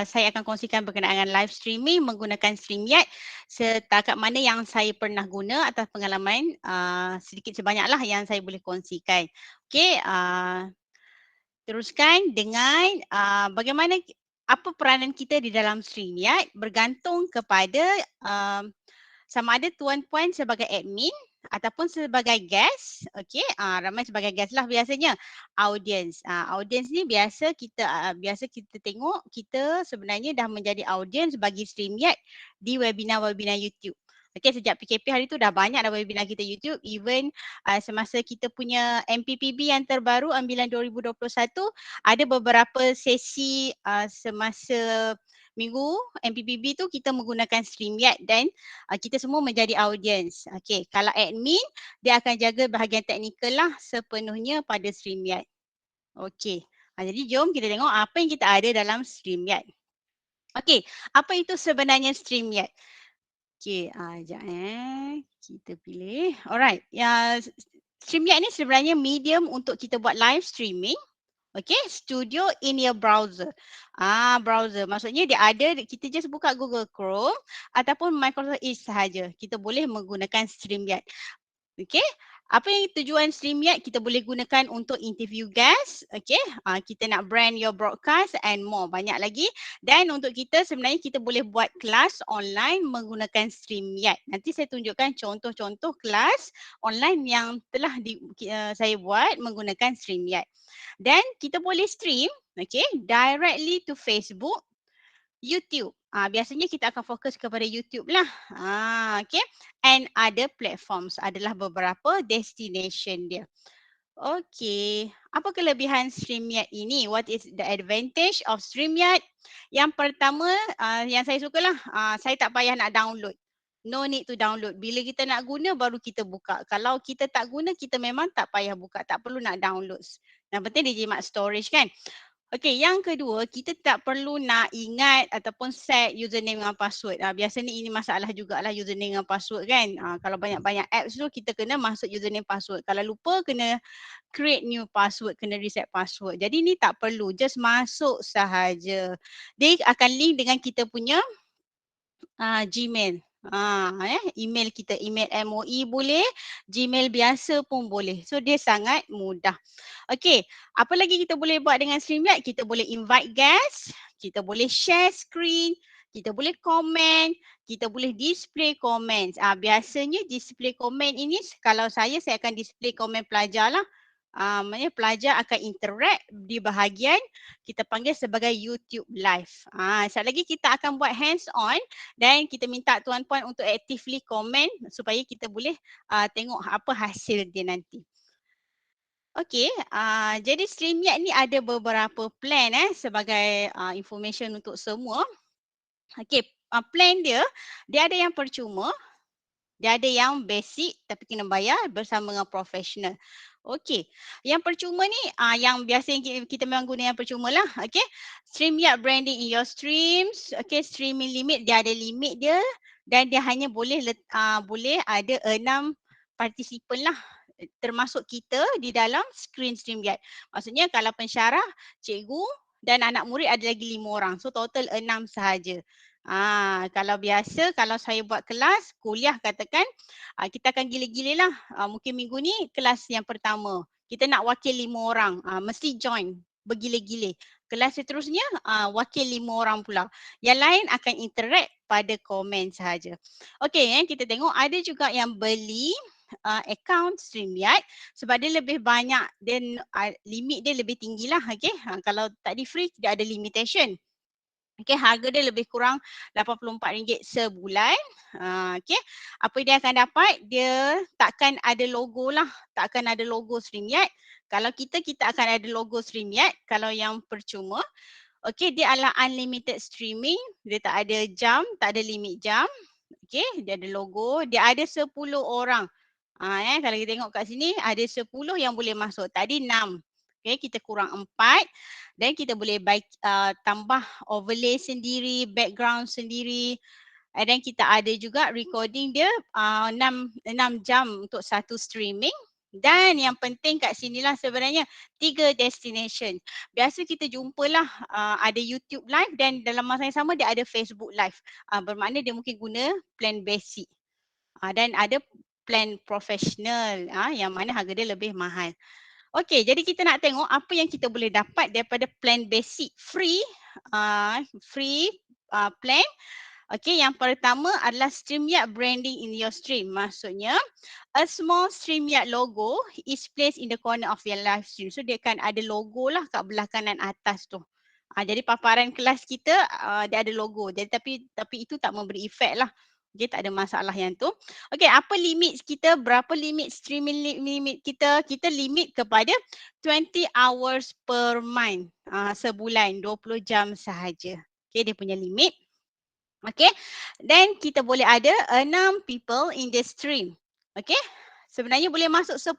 saya akan kongsikan berkenaan live streaming menggunakan StreamYard setakat mana yang saya pernah guna atas pengalaman sedikit sebanyaklah yang saya boleh kongsikan. Okey, teruskan dengan bagaimana apa peranan kita di dalam StreamYard bergantung kepada sama ada Tuan Puan sebagai admin ataupun sebagai guest. Okey, ramai sebagai guest lah biasanya. Audience. Audience ni biasa kita tengok kita sebenarnya dah menjadi audience bagi StreamYard di webinar-webinar YouTube. Okey, sejak PKP hari tu dah banyak dah webinar kita YouTube. Even semasa kita punya MPPB yang terbaru ambilan 2021, ada beberapa sesi semasa minggu MPPB tu kita menggunakan StreamYard dan kita semua menjadi audience. Okey, kalau admin dia akan jaga bahagian teknikal lah sepenuhnya pada StreamYard. Okey. Jadi jom kita tengok apa yang kita ada dalam StreamYard. Okey, apa itu sebenarnya StreamYard? Okey, sekejap kita pilih. Alright, StreamYard ni sebenarnya medium untuk kita buat live streaming. Okay, studio in your browser. Browser. Maksudnya dia ada, kita just buka Google Chrome ataupun Microsoft Edge sahaja. Kita boleh menggunakan StreamYard. Okay, apa yang tujuan StreamYard? Kita boleh gunakan untuk interview guest. Okay, kita nak brand your broadcast and more. Banyak lagi. Dan untuk kita sebenarnya kita boleh buat kelas online menggunakan StreamYard. Nanti saya tunjukkan contoh-contoh kelas online yang telah saya buat menggunakan StreamYard. Dan kita boleh stream, okay, directly to Facebook, YouTube. Biasanya kita akan fokus kepada YouTube lah. Okay. And other platforms adalah beberapa destination dia. Okay. Apa kelebihan StreamYard ini? What is the advantage of StreamYard? Yang pertama, yang saya suka lah, saya tak payah nak download. No need to download. Bila kita nak guna baru kita buka. Kalau kita tak guna, kita memang tak payah buka. Tak perlu nak download. Yang penting dia jimat storage kan. Okey, yang kedua, kita tak perlu nak ingat ataupun set username dengan password. Biasanya ini masalah jugalah username dengan password kan. Kalau banyak-banyak apps tu kita kena masuk username password. Kalau lupa kena create new password, kena reset password. Jadi ni tak perlu, just masuk sahaja. Dia akan link dengan kita punya Gmail. Email kita, email MOE boleh, Gmail biasa pun boleh. So dia sangat mudah. Okey, apa lagi kita boleh buat dengan StreamYard? Kita boleh invite guest, kita boleh share screen, kita boleh komen, kita boleh display comments. Biasanya display comment ini kalau saya akan display komen pelajar lah. Maknanya pelajar akan interact di bahagian kita panggil sebagai YouTube live. Sekali lagi kita akan buat hands on dan kita minta tuan puan untuk actively komen supaya kita boleh tengok apa hasil dia nanti. Okey, jadi StreamYard ni ada beberapa plan sebagai information untuk semua. Okey, plan dia ada yang percuma, dia ada yang basic tapi kena bayar bersama dengan professional. Okey, yang percuma ni yang biasa kita memang guna yang percuma lah. Okey, StreamYard branding in your streams. Okey, streaming limit dia ada limit dia dan dia hanya boleh ada 6 partisipan lah termasuk kita di dalam screen StreamYard. Maksudnya kalau pensyarah, cikgu dan anak murid ada lagi 5 orang. So total 6 sahaja. Kalau biasa, kalau saya buat kelas, kuliah katakan, kita akan gila-gila lah. Mungkin minggu ni kelas yang pertama. Kita nak wakil 5 orang, mesti join bergila-gila. Kelas seterusnya, wakil 5 orang pula. Yang lain akan interact pada komen sahaja. Okey, kita tengok ada juga yang beli account StreamYard sebab dia lebih banyak dan limit dia lebih tinggi lah. Okay? Kalau tak di free, dia ada limitation. Okay, harga dia lebih kurang RM84 sebulan. Okay, apa dia akan dapat? Dia takkan ada logo lah. Takkan ada logo StreamYard. Kalau kita akan ada logo StreamYard. Kalau yang percuma. Okay, dia adalah unlimited streaming. Dia tak ada jam, tak ada limit jam. Okay, dia ada logo. Dia ada 10 orang. Kalau kita tengok kat sini, ada 10 yang boleh masuk. Tadi 6. Okay, kita kurang 4 dan kita boleh tambah overlay sendiri, background sendiri. Dan kita ada juga recording dia 6 jam untuk satu streaming. Dan yang penting kat sinilah sebenarnya 3 destination. Biasa kita jumpalah ada YouTube live dan dalam masa yang sama dia ada Facebook live. Bermakna dia mungkin guna plan basic. Dan ada plan professional yang mana harga dia lebih mahal. Okey, jadi kita nak tengok apa yang kita boleh dapat daripada plan basic free plan. Okey, yang pertama adalah StreamYard branding in your stream. Maksudnya, a small StreamYard logo is placed in the corner of your live stream. So dia akan ada logo lah kat belah kanan atas tu. Jadi paparan kelas kita dia ada logo. Jadi tapi itu tak memberi efek lah. Okay, tak ada masalah yang tu. Okey, apa limit kita? Berapa limit streaming limit kita? Kita limit kepada 20 hours per month. Sebulan 20 jam sahaja. Okey, dia punya limit. Okay, then kita boleh ada 6 people in the stream. Okay, sebenarnya boleh masuk 10.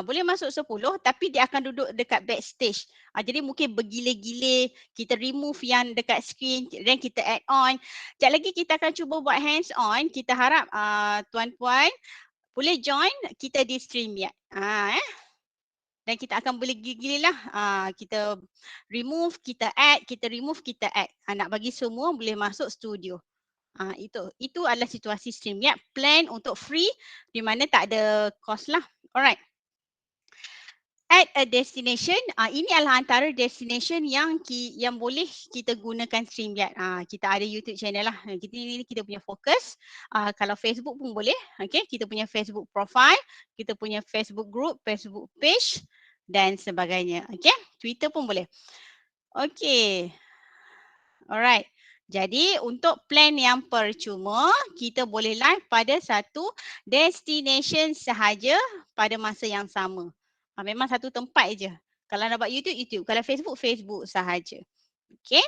Boleh masuk 10 tapi dia akan duduk dekat backstage. Jadi mungkin bergile-gile, kita remove yang dekat screen dan kita add on. Sekejap lagi kita akan cuba buat hands on. Kita harap tuan-puan boleh join kita di StreamYard. Dan kita akan boleh gila-gila lah. Kita remove, kita add, kita remove, kita add. Nak bagi semua boleh masuk studio. Itu adalah situasi StreamYard. Plan untuk free di mana tak ada cost lah. Alright. Add a destination. Ini adalah antara destination yang boleh kita gunakan StreamYard. Kita ada YouTube channel lah. Ini kita punya fokus. Kalau Facebook pun boleh. Okay, kita punya Facebook profile, kita punya Facebook group, Facebook page dan sebagainya. Okay, Twitter pun boleh. Okay. Alright. Jadi untuk plan yang percuma, kita boleh live pada satu destination sahaja pada masa yang sama. Memang satu tempat je. Kalau nak buat YouTube, YouTube. Kalau Facebook, Facebook sahaja. Okay.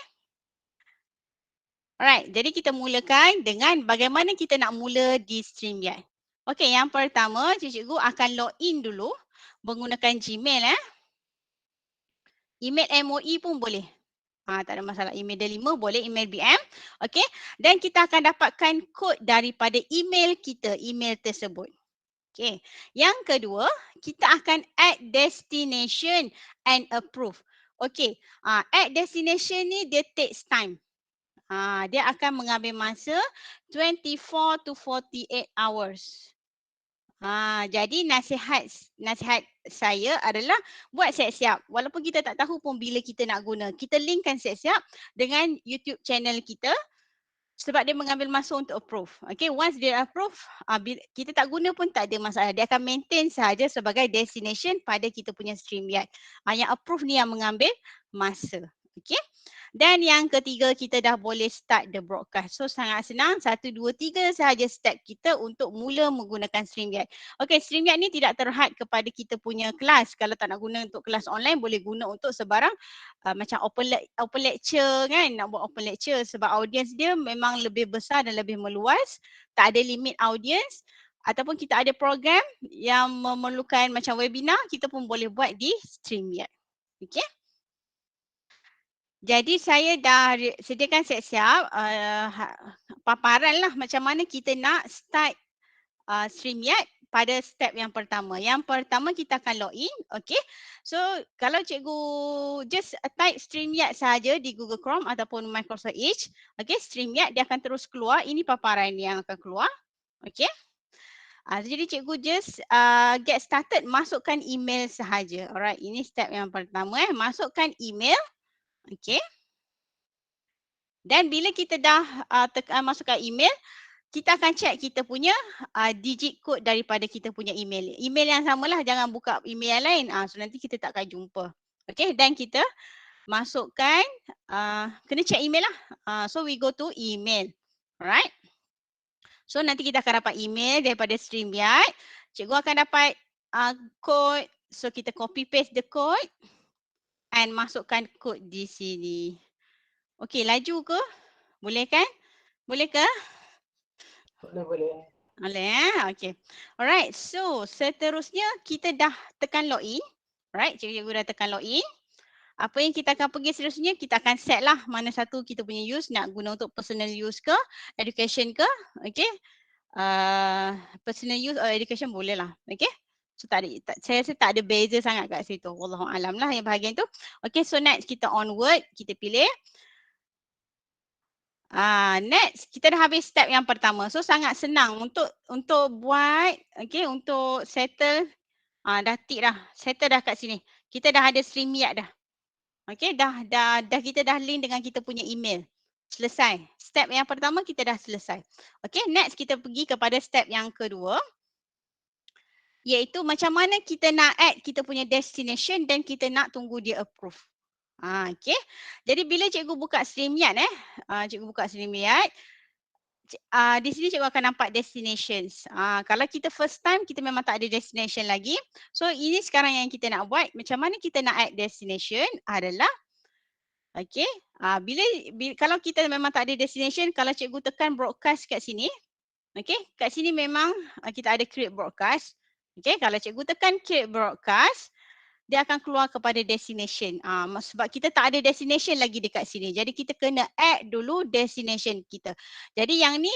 Alright, jadi kita mulakan dengan bagaimana kita nak mula di StreamYard. Okay, yang pertama cikgu akan login dulu menggunakan Gmail. Email MOE pun boleh. Tak ada masalah. Email D5 boleh, email BM. Okay. Dan kita akan dapatkan kod daripada email kita, email tersebut. Okay. Yang kedua, kita akan add destination and approve. Okay. Add destination ni dia takes time. Dia akan mengambil masa 24 to 48 hours. Jadi nasihat saya adalah buat siap-siap. Walaupun kita tak tahu pun bila kita nak guna. Kita linkkan siap-siap dengan YouTube channel kita sebab dia mengambil masa untuk approve. Okay, once dia approve, kita tak guna pun tak ada masalah. Dia akan maintain sahaja sebagai destination pada kita punya StreamYard. Yang approve ni yang mengambil masa. Okay. Dan yang ketiga, kita dah boleh start the broadcast. So sangat senang, 1, 2, 3 sahaja step kita untuk mula menggunakan StreamYard. Okay, StreamYard ni tidak terhad kepada kita punya kelas. Kalau tak nak guna untuk kelas online, boleh guna untuk sebarang macam open lecture kan. Nak buat open lecture sebab audience dia memang lebih besar dan lebih meluas. Tak ada limit audience. Ataupun kita ada program yang memerlukan macam webinar, kita pun boleh buat di StreamYard. Okay. Jadi saya dah sediakan siap-siap paparan lah macam mana kita nak start StreamYard pada step yang pertama. Yang pertama kita akan login, okay. So kalau cikgu just type StreamYard sahaja di Google Chrome ataupun Microsoft Edge, okay, StreamYard dia akan terus keluar. Ini paparan yang akan keluar, okay. Jadi cikgu just get started, masukkan email sahaja. Alright, ini step yang pertama masukkan email, okay. Dan bila kita dah masukkan email, kita akan check kita punya digit code daripada kita punya email. Email yang samalah, jangan buka email yang lain. So nanti kita tak akan jumpa. Okay, dan kita masukkan, kena check email lah. So we go to email. Alright. So nanti kita akan dapat email daripada StreamYard. Cikgu akan dapat code. So kita copy paste the code and masukkan code di sini. Okey, laju ke? Boleh kan? Boleh ke? Boleh. Boleh okey. Alright, so seterusnya kita dah tekan login. Alright, cikgu dah tekan login. Apa yang kita akan pergi seterusnya, kita akan set lah mana satu kita punya use, nak guna untuk personal use ke, education ke, okey. Personal use or education boleh lah, okey. So saya rasa tak ada beza sangat kat situ. Wallahualam lah yang bahagian tu. Okay, so next kita onward, kita pilih. Next, kita dah habis step yang pertama. So sangat senang untuk buat, okay, untuk settle. Dah tick dah, settle dah kat sini. Kita dah ada StreamYard dah. Okay, dah kita dah link dengan kita punya email. Selesai. Step yang pertama kita dah selesai. Okay, next kita pergi kepada step yang kedua. Iaitu macam mana kita nak add kita punya destination dan kita nak tunggu dia approve. Okay. Jadi bila cikgu buka StreamYard, cikgu buka StreamYard, di sini cikgu akan nampak destinations. Kalau kita first time, kita memang tak ada destination lagi. So ini sekarang yang kita nak buat. Macam mana kita nak add destination adalah, okay, kalau kita memang tak ada destination, kalau cikgu tekan broadcast kat sini, okay, kat sini memang kita ada create broadcast. Okay, kalau cikgu tekan create broadcast, dia akan keluar kepada destination. Sebab kita tak ada destination lagi dekat sini. Jadi kita kena add dulu destination kita. Jadi yang ni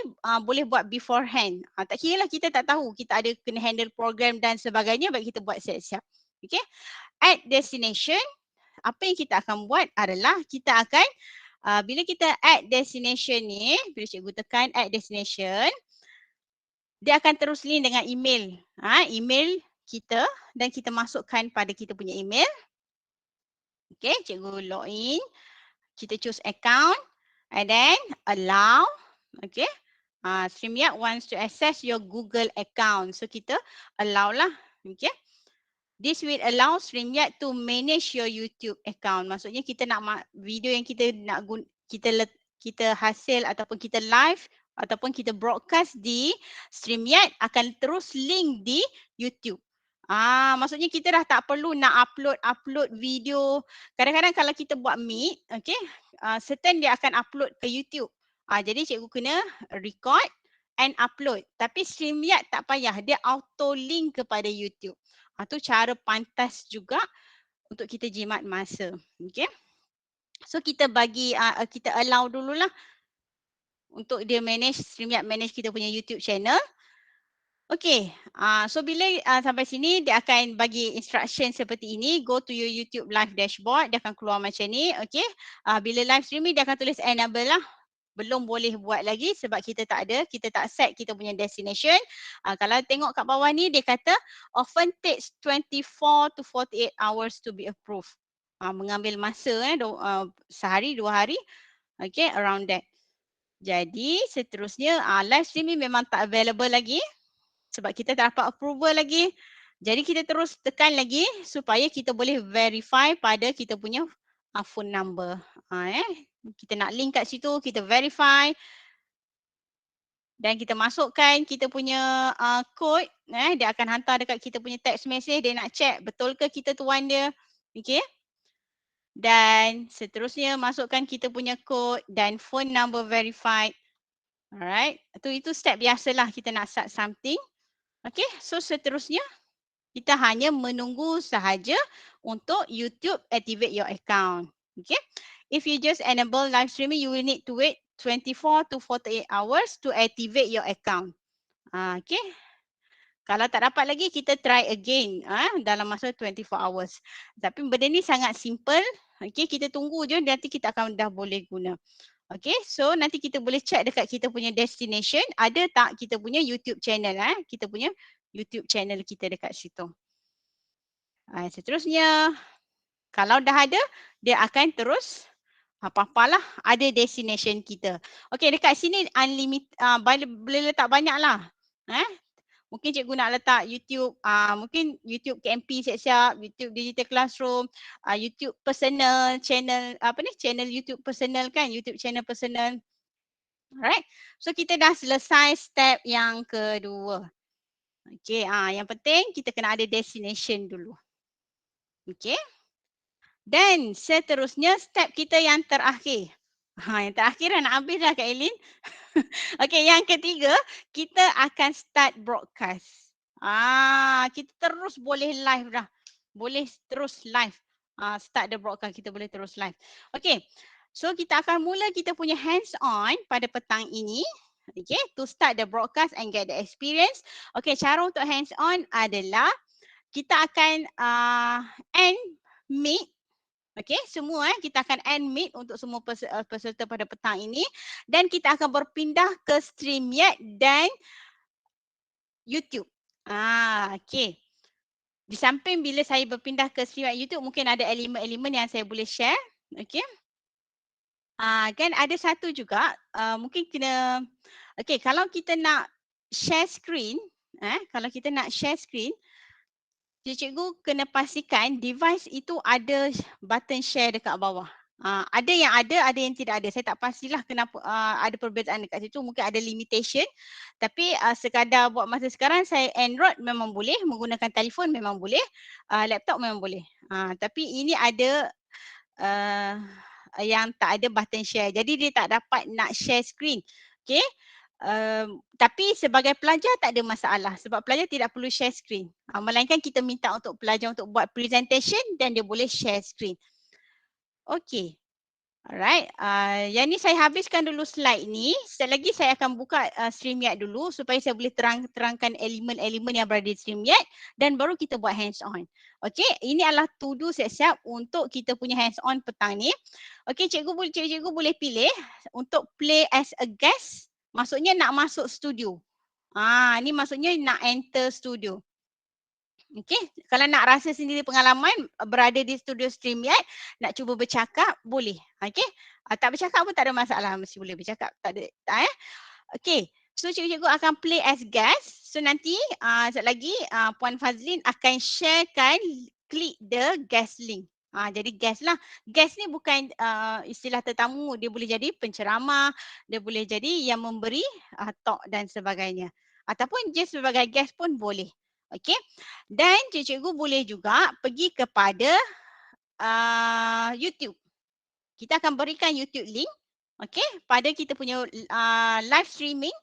boleh buat beforehand. Tak kira lah kita tak tahu. Kita ada kena handle program dan sebagainya. Baik kita buat siap-siap. Okay. Add destination. Apa yang kita akan buat adalah kita akan, bila kita add destination ni, bila cikgu tekan add destination, dia akan terus link dengan email. Email kita dan kita masukkan pada kita punya email. Okay, cikgu login. Kita choose account and then allow. Okay. StreamYard wants to access your Google account. So kita allow lah. Okay. This will allow StreamYard to manage your YouTube account. Maksudnya kita nak video yang kita nak kita hasil ataupun kita live ataupun kita broadcast di StreamYard akan terus link di YouTube. Maksudnya kita dah tak perlu nak upload video. Kadang-kadang kalau kita buat Meet, okay, certain dia akan upload ke YouTube. Jadi cikgu kena record and upload. Tapi StreamYard tak payah, dia auto link kepada YouTube. Tu cara pantas juga untuk kita jimat masa. Okay. So kita kita allow dululah untuk dia StreamYard manage kita punya YouTube channel. Okay, so bila sampai sini dia akan bagi instruction seperti ini. Go to your YouTube live dashboard. Dia akan keluar macam ni. Okay, bila live streaming dia akan tulis enable lah. Belum boleh buat lagi sebab kita tak set kita punya destination. Kalau tengok kat bawah ni dia kata often takes 24 to 48 hours to be approved. Mengambil masa sehari, 2 hari. Okay, around that. Jadi seterusnya live streaming memang tak available lagi sebab kita tak dapat approval lagi. Jadi kita terus tekan lagi supaya kita boleh verify pada kita punya phone number. Kita nak link kat situ, kita verify dan kita masukkan kita punya code. Dia akan hantar dekat kita punya text message. Dia nak check betul ke kita tuan dia. Okay. Dan seterusnya masukkan kita punya code dan phone number verified. Alright. Itu step biasalah kita nak start something. Okay. So seterusnya kita hanya menunggu sahaja untuk YouTube activate your account. Okay. If you just enable live streaming, you will need to wait 24 to 48 hours to activate your account. Okay. Kalau tak dapat lagi, kita try again dalam masa 24 hours. Tapi benda ni sangat simple. Okay, kita tunggu je nanti kita akan dah boleh guna. Okay, so nanti kita boleh check dekat kita punya destination. Ada tak kita punya YouTube channel. Kita punya YouTube channel kita dekat situ. Seterusnya, kalau dah ada, dia akan terus apa-apalah ada destination kita. Okay, dekat sini unlimited, boleh letak banyak lah. Mungkin cikgu nak letak YouTube, mungkin YouTube KMP siap-siap, YouTube Digital Classroom, YouTube personal channel, channel YouTube personal kan, YouTube channel personal. Alright, so kita dah selesai step yang kedua. Okay, yang penting kita kena ada destination dulu. Okay. Dan seterusnya step kita yang terakhir. Yang terakhir nak habis dah Kak Eileen. Okay, yang ketiga, kita akan start broadcast. Kita terus boleh live dah. Boleh terus live. Start the broadcast, kita boleh terus live. Okay, so kita akan mula kita punya hands on pada petang ini. Okay, to start the broadcast and get the experience. Okay, cara untuk hands on adalah kita akan end meet. Okey, semua kita akan end meet untuk semua peserta pada petang ini dan kita akan berpindah ke StreamYard dan YouTube. Okey. Di samping bila saya berpindah ke StreamYard YouTube, mungkin ada elemen-elemen yang saya boleh share. Okey. Kan ada satu juga, mungkin kena, okey, kalau kita nak share screen, kalau kita nak share screen, cikgu kena pastikan device itu ada button share dekat bawah. Ada yang tidak ada. Saya tak pastilah kenapa ada perbezaan dekat situ. Mungkin ada limitation. Tapi sekadar buat masa sekarang saya Android memang boleh, menggunakan telefon memang boleh, laptop memang boleh. Tapi ini ada yang tak ada button share. Jadi dia tak dapat nak share screen. Okay. Tapi sebagai pelajar tak ada masalah sebab pelajar tidak perlu share screen. Melainkan kita minta untuk pelajar untuk buat presentation dan dia boleh share screen. Okay. Alright, yang ni saya habiskan dulu slide ni. Sekejap lagi saya akan buka StreamYard dulu supaya saya boleh terangkan elemen-elemen yang berada di StreamYard dan baru kita buat hands on. Okay, ini adalah to do siap-siap untuk kita punya hands on petang ni. Okay, cikgu boleh pilih untuk play as a guest, maksudnya nak masuk studio. Ni maksudnya nak enter studio. Okay, kalau nak rasa sendiri pengalaman berada di studio StreamYard, nak cuba bercakap, boleh. Okay, tak bercakap pun tak ada masalah, mesti boleh bercakap. Tak ada, Okay, so cikgu akan play as guest. So nanti, sekejap lagi Puan Fazlin akan sharekan, klik the guest link. Jadi guest lah. Guest ni bukan istilah tetamu, dia boleh jadi penceramah, dia boleh jadi yang memberi talk dan sebagainya. Ataupun just sebagai guest pun boleh. Okay, dan cikgu boleh juga pergi kepada YouTube. Kita akan berikan YouTube link, okay, pada kita punya live streaming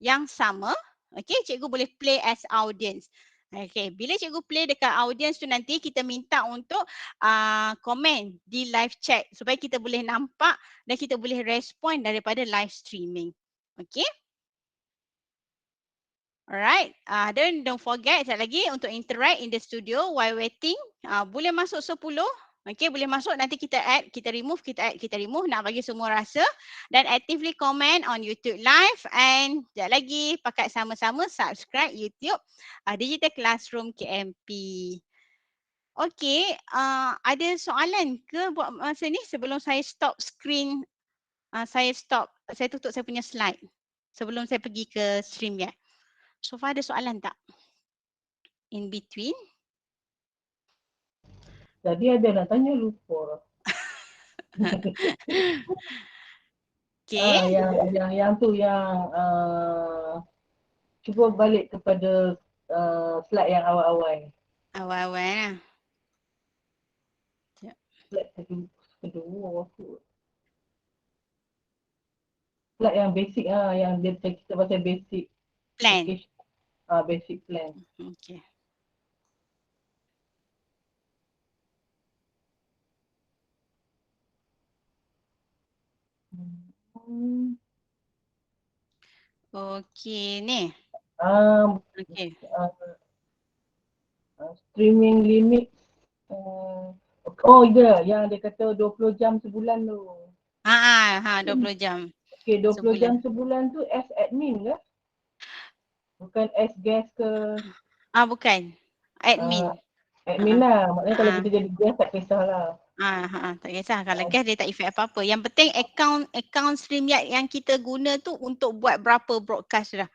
yang sama. Okay, cikgu boleh play as audience. Okay, bila cikgu play dekat audience tu nanti kita minta untuk komen di live chat supaya kita boleh nampak dan kita boleh respon daripada live streaming. Okay. Alright, then don't forget sekejap lagi untuk interact in the studio while waiting. Boleh masuk 10. Okay, boleh masuk, nanti kita add, kita remove, kita add, kita remove, nak bagi semua rasa. Dan actively comment on YouTube live and sekejap lagi pakat sama-sama subscribe YouTube Digital Classroom KMP. Okay, ada soalan ke buat masa ni sebelum saya stop screen, saya tutup saya punya slide sebelum saya pergi ke StreamYard. So far ada soalan tak? In between? Tadi ada nak tanya lupa. Okay. Yang tu yang cuba balik kepada slide yang awal-awal. Awal-awal lah. Slide kedua aku. Slide yang basic yang dia kita pasal basic Plan. Basic plan. Okay. Okay ni. Okay. Streaming limit. Yang dia kata 20 jam sebulan tu. 20 jam. Okay, 20 jam sebulan tu as admin ke? Bukan as guest ke? Bukan. Admin. Admin lah. Maknanya kalau kita jadi guest tak kisahlah. Tak kisah. Kalau guest dia tak effect apa-apa. Yang penting account StreamYard yang kita guna tu untuk buat berapa broadcast dah.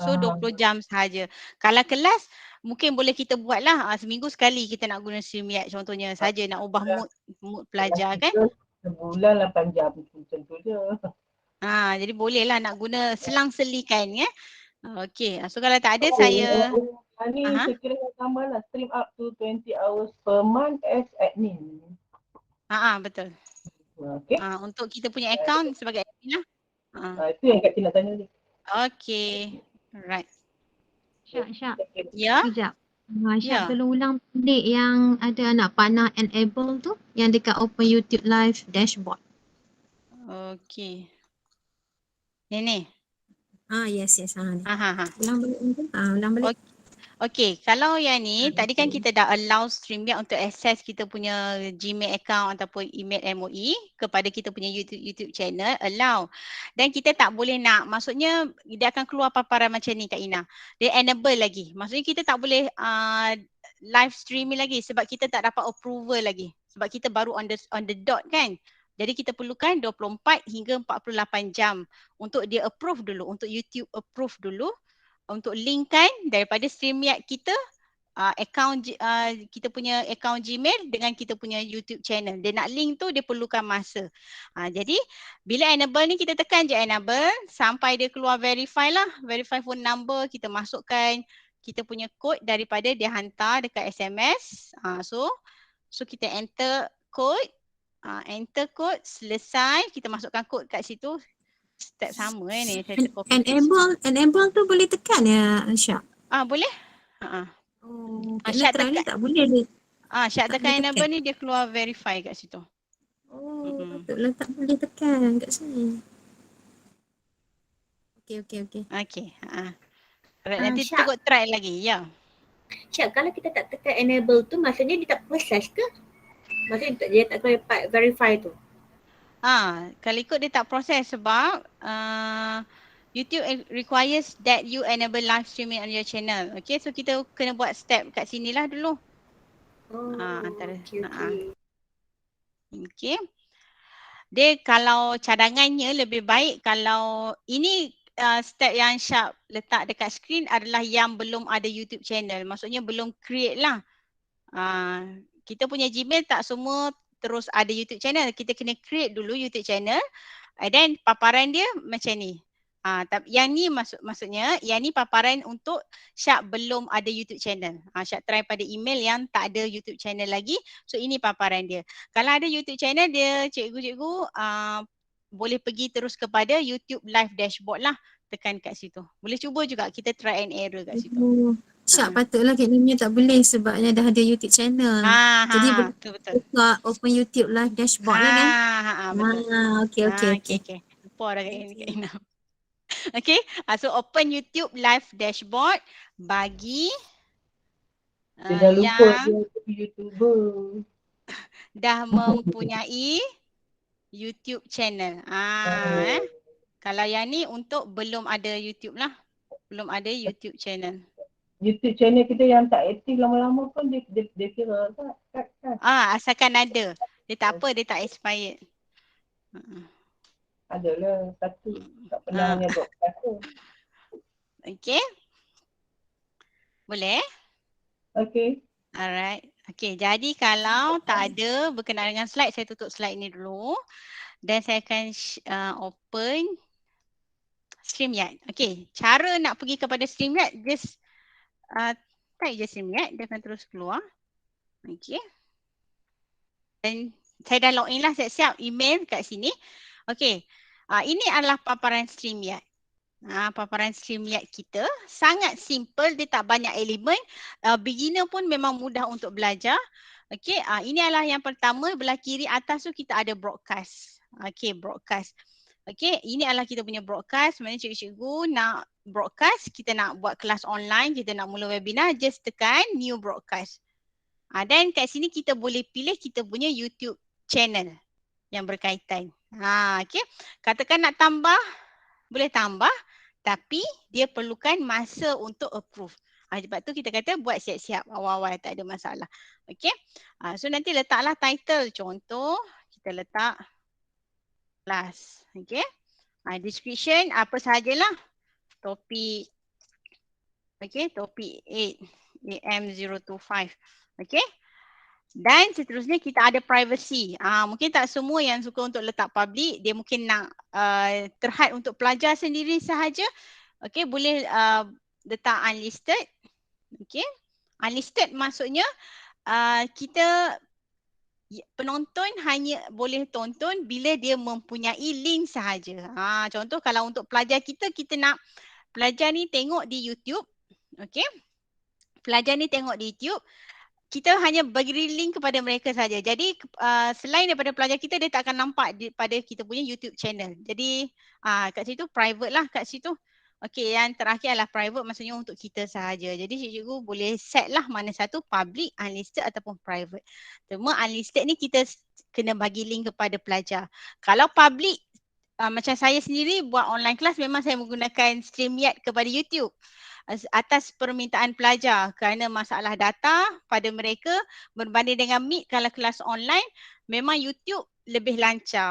So 20 jam sahaja. Kalau kelas mungkin boleh kita buat lah seminggu sekali kita nak guna StreamYard contohnya saja nak ubah mood pelajar kan. Sebulan 8 jam macam tu je. Jadi boleh lah nak guna selang-selikan ya. Okay. So kalau tak ada saya. Ni saya kira tambah lah stream up to 20 hours per month as admin. Betul. Okay. Untuk kita punya account sebagai admin lah. Itu yang Kak Cik nak tanya ni. Okay. Alright. Syak. Ya. Sekejap. Syak tolong ulang balik yang ada anak panah enable tu yang dekat open YouTube live dashboard. Okay. Ini. Yes. Ni. Ulang balik tu. Ulang balik. Okey, kalau yang ni tadi kan kita dah allow StreamYard untuk access kita punya Gmail account ataupun email MOE kepada kita punya YouTube channel, allow. Dan kita tak boleh nak, maksudnya dia akan keluar paparan macam ni Kak Ina. Dia enable lagi. Maksudnya kita tak boleh live streaming lagi sebab kita tak dapat approval lagi. Sebab kita baru on the dot kan. Jadi kita perlukan 24 hingga 48 jam untuk dia approve dulu, untuk YouTube approve dulu, untuk linkkan daripada StreamYard kita kita punya account Gmail dengan kita punya YouTube channel. Dia nak link tu dia perlukan masa. Jadi bila enable ni kita tekan je enable sampai dia keluar verify lah. Verify phone number, kita masukkan kita punya kod daripada dia hantar dekat SMS. So kita enter kod. Enter kod, selesai. Kita masukkan kod kat situ. Step sama ni. Saya copy Enable tu boleh tekan ya, Syak? Boleh? Oh, Syak try ni tekan. tak boleh dia. Syak tak tekan boleh enable ni dia keluar verify kat situ. Oh, patutlah tak boleh tekan kat sini. Okey. Okey. Nanti Syak. tengok try lagi. Ya. Syak, kalau kita tak tekan enable tu maksudnya dia tak proses ke? Maksudnya dia tak dapat verify tu. Kalau ikut dia tak proses sebab YouTube requires that you enable live streaming on your channel. Okay, so kita kena buat step kat sini lah dulu. Antara. Okay. Dia kalau cadangannya lebih baik kalau ini step yang Syak letak dekat screen adalah yang belum ada YouTube channel. Maksudnya belum create lah. Kita punya Gmail tak semua terus ada YouTube channel. Kita kena create dulu YouTube channel. And then paparan dia macam ni. Yang ni maksudnya yang ni paparan untuk Syak belum ada YouTube channel. Syak try pada email yang tak ada YouTube channel lagi. So ini paparan dia. Kalau ada YouTube channel dia cikgu-cikgu boleh pergi terus kepada YouTube live dashboard lah. Tekan kat situ. Boleh cuba juga kita try and error kat situ. Syak patutlah Kak Nimia tak boleh sebabnya dah ada YouTube channel. Jadi betul. buka open YouTube live dashboard lah kan? Betul. Okey. Lupa dah Kak Ina. Okay, so open YouTube live dashboard bagi dia dah lupa dia YouTuber. Dah mempunyai YouTube channel. Kalau yang ni untuk belum ada YouTube lah. Belum ada YouTube channel. YouTube channel kita yang tak aktif lama-lama pun dia kira kan? Asalkan ada. Dia tak apa, dia tak expired. Adalah satu. Tak pernah hanya buat satu. Okay. Boleh? Okay. Alright. Okay, jadi kalau tak ada berkenaan dengan slide, saya tutup slide ni dulu. Dan saya akan open StreamYard. Okay, cara nak pergi kepada StreamYard, just type je StreamYard, dia akan terus keluar. Okay. Dan saya dah login lah, siap-siap email kat sini. Okay, ini adalah paparan StreamYard. Paparan StreamYard kita sangat simple, dia tak banyak elemen. Beginner pun memang mudah untuk belajar. Okay, ini adalah yang pertama, belah kiri atas tu kita ada broadcast. Okay, broadcast. Okay, ini adalah kita punya broadcast. Sebenarnya cikgu-cikgu nak broadcast, kita nak buat kelas online, kita nak mula webinar, just tekan new broadcast. Dan kat sini kita boleh pilih kita punya YouTube channel yang berkaitan. Okay, katakan nak tambah, boleh tambah. Tapi dia perlukan masa untuk approve. Sebab tu kita kata buat siap-siap awal-awal, tak ada masalah. Okay. So nanti letaklah title. Contoh kita letak kelas. Okay. Description apa sahajalah. Topik. Okay. Topik 8 AM025. Okay. Dan seterusnya kita ada privacy. Mungkin tak semua yang suka untuk letak public, dia mungkin nak terhad untuk pelajar sendiri sahaja. Okay, boleh letak unlisted. Okay, unlisted maksudnya kita penonton hanya boleh tonton bila dia mempunyai link sahaja. Contoh kalau untuk pelajar kita, kita nak pelajar ni tengok di YouTube. Okay, pelajar ni tengok di YouTube. Kita hanya bagi link kepada mereka saja. Jadi selain daripada pelajar kita, dia tak akan nampak pada kita punya YouTube channel. Jadi kat situ private lah kat situ. Okey, yang terakhir adalah private, maksudnya untuk kita sahaja. Jadi cikgu boleh set lah mana satu, public, unlisted ataupun private. Cuma unlisted ni kita kena bagi link kepada pelajar. Kalau public, macam saya sendiri buat online kelas memang saya menggunakan StreamYard kepada YouTube atas permintaan pelajar kerana masalah data pada mereka berbanding dengan Meet kalau kelas online memang YouTube lebih lancar.